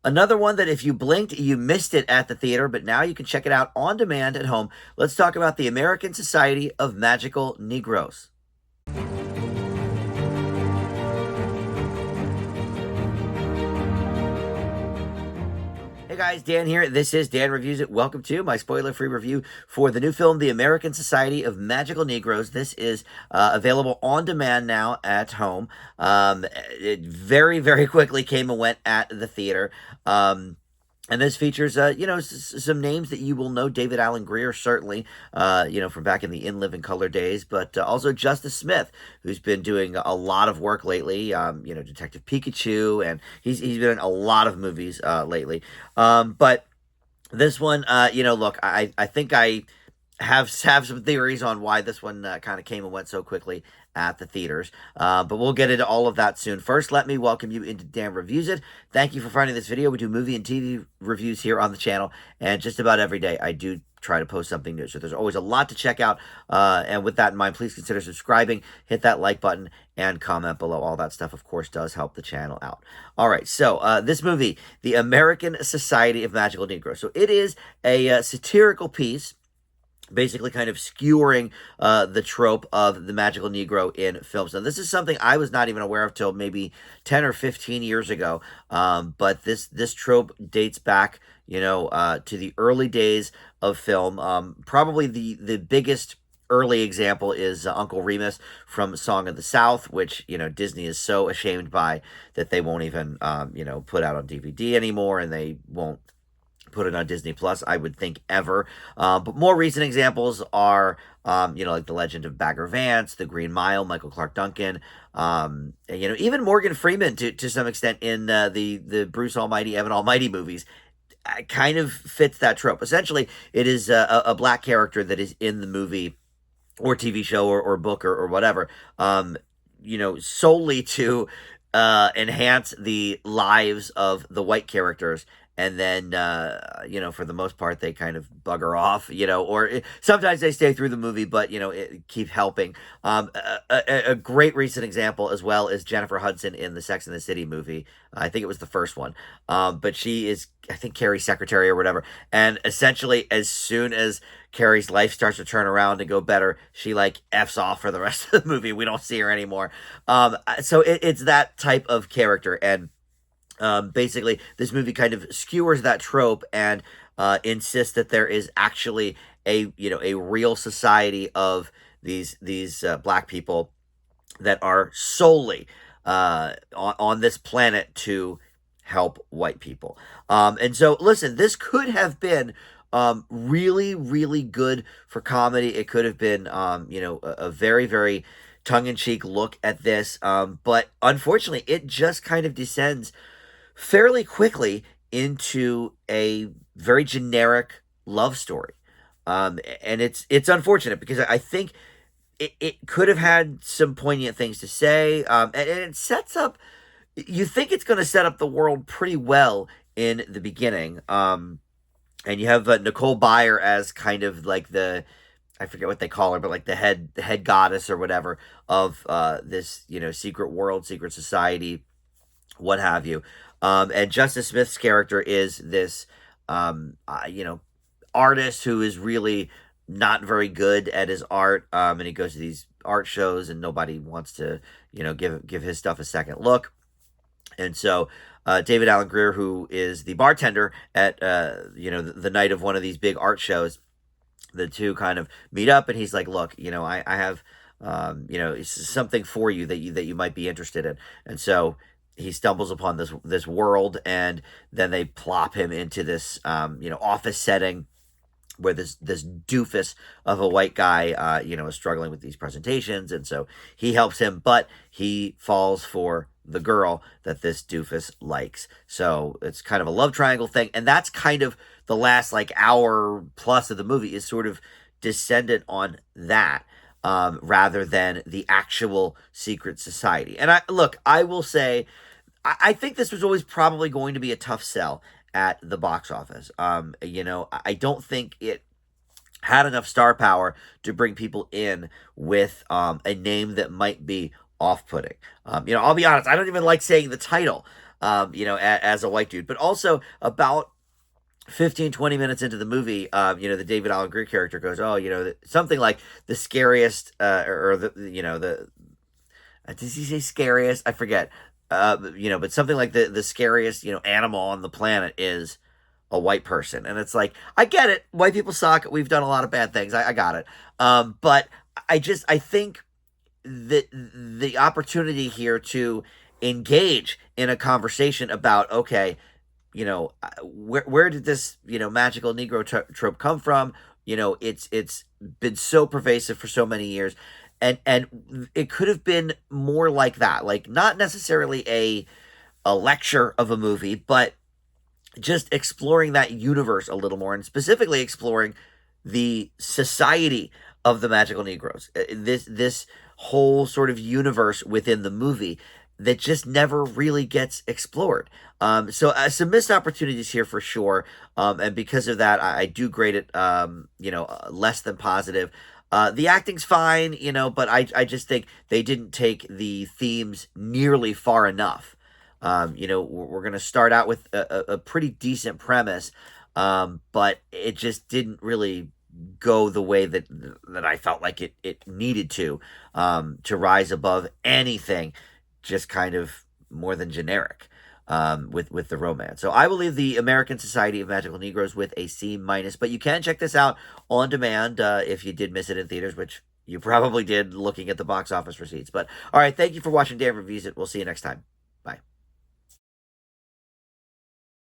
Another one that if you blinked, you missed it at the theater, but now you can check it out on demand at home. Let's talk about the American Society of Magical Negroes. Hey guys, Dan here. This is Dan Reviews It. Welcome to my spoiler-free review for the new film, The American Society of Magical Negroes. This is available on demand now at home. It very, very quickly came and went at the theater. And this features, some names that you will know. David Allen Grier, certainly, from back in the In Living Color days, but also Justice Smith, who's been doing a lot of work lately. Detective Pikachu, and he's been in a lot of movies lately. But this one, look, I think I have some theories on why this one kind of came and went so quickly at the theaters. But we'll get into all of that soon. First, let me welcome you into Dan Reviews It. Thank you for finding this video. We do movie and TV reviews here on the channel, and just about every day I do try to post something new. So there's always a lot to check out. And with that in mind, please consider subscribing, hit that like button, and comment below. All that stuff, of course, does help the channel out. All right, so this movie, The American Society of Magical Negroes. So it is a satirical piece, basically kind of skewering the trope of the magical Negro in films. Now, this is something I was not even aware of till maybe 10 or 15 years ago, but this trope dates back, to the early days of film. Probably the biggest early example is Uncle Remus from Song of the South, which, Disney is so ashamed by that they won't even, put out on DVD anymore, and they won't put it on Disney Plus, I would think, ever. But more recent examples are, like The Legend of Bagger Vance, The Green Mile, Michael Clark Duncan, and, even Morgan Freeman to some extent in the Bruce Almighty, Evan Almighty movies. Kind of fits that trope. Essentially, it is a black character that is in the movie or TV show or book or whatever, solely to enhance the lives of the white characters. And then, for the most part, they kind of bugger off, or sometimes they stay through the movie, but, keep helping. A great recent example as well is Jennifer Hudson in the Sex and the City movie. I think it was the first one. But she is, I think, Carrie's secretary or whatever. And essentially, as soon as Carrie's life starts to turn around and go better, she, F's off for the rest of the movie. We don't see her anymore. So it's that type of character. And basically, this movie kind of skewers that trope and insists that there is actually a real society of these black people that are solely on this planet to help white people. And so, listen, this could have been really, really good for comedy. It could have been, a very, very tongue-in-cheek look at this. But unfortunately, it just kind of descends fairly quickly into a very generic love story. And it's unfortunate because I think it could have had some poignant things to say. And it sets up, you think it's going to set up the world pretty well in the beginning. And you have Nicole Byer as kind of like I forget what they call her, but like the head goddess or whatever of this, secret world, secret society, what have you. And Justice Smith's character is this, artist who is really not very good at his art. And he goes to these art shows and nobody wants to, give his stuff a second look. And so, David Allen Grier, who is the bartender at, the night of one of these big art shows, the two kind of meet up and he's like, look, I have, something for you that you might be interested in. And so he stumbles upon this world, and then they plop him into this office setting where this doofus of a white guy is struggling with these presentations, and so he helps him, but he falls for the girl that this doofus likes. So it's kind of a love triangle thing, and that's kind of the last hour plus of the movie is sort of descendant on that. Rather than the actual secret society. And I will say, I think this was always probably going to be a tough sell at the box office. I don't think it had enough star power to bring people in with a name that might be off-putting. I'll be honest, I don't even like saying the title. as a white dude. But also about 15-20 minutes into the movie, the David Allen Greer character goes, oh, something like the scariest, or the does he say scariest? I forget. But something like the scariest, animal on the planet is a white person. And it's like, I get it. White people suck. We've done a lot of bad things. I got it. But I think that the opportunity here to engage in a conversation about, okay, where did this, magical Negro trope come from? It's been so pervasive for so many years. And it could have been more like that, like not necessarily a lecture of a movie, but just exploring that universe a little more, and specifically exploring the society of the magical Negroes. This whole sort of universe within the movie that just never really gets explored. So some missed opportunities here for sure. And because of that, I do grade it, less than positive. The acting's fine, but I just think they didn't take the themes nearly far enough. We're going to start out with a pretty decent premise, but it just didn't really go the way that I felt like it needed to rise above anything, just kind of more than generic, with the romance. So I will leave the American Society of Magical Negroes with a C minus, but you can check this out on demand if you did miss it in theaters, which you probably did looking at the box office receipts. But all right, thank you for watching Dan Reviews It. We'll see you next time.